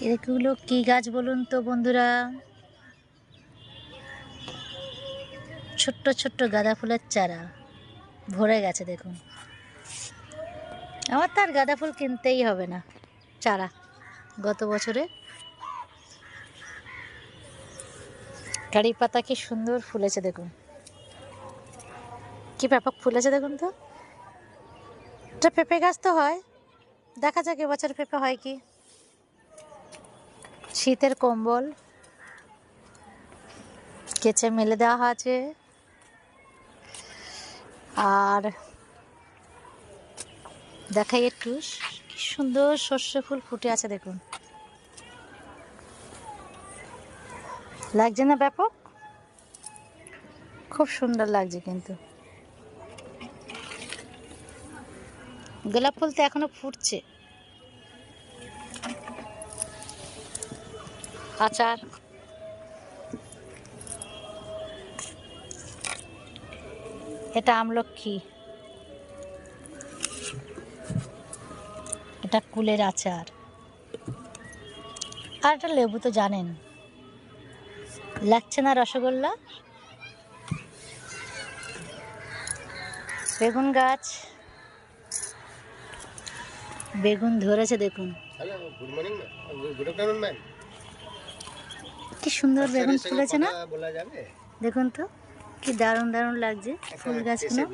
এগুলো কি গাছ বলুন তো বন্ধুরা? ছোট্ট ছোট্ট গাঁদা ফুলের চারা ভরে গেছে দেখুন। আমার তো আর গাঁদা ফুল কিনতেই হবে না, চারা গত বছরে। কারি পাতা কি সুন্দর ফুলেছে দেখুন, কি ব্যাপক ফুলেছে দেখুন তো। এটা পেঁপে গাছ তো হয়, দেখা যাক এবছর পেঁপে হয় কি। শীতের কম্বল কেচে মেলে দেওয়া আছে। আর দেখাই একটু, কি সুন্দর সর্ষে ফুল ফুটে আছে দেখুন, লাগছে না ব্যাপক? খুব সুন্দর লাগছে কিন্তু। গোলাপ ফুল তো এখনো ফুটছে। আচার, এটা আমলক্ষী, এটা কুলের আচার। আর এটা লেবু তো জানেন, লাগছে না রসগোল্লা। বেগুন গাছ, বেগুন ধরেছে দেখুন, কি সুন্দর বেগুন ফুলেছে না? দেখুন তো কি দারুণ দারুণ লাগছে ফুল গাছগুলো।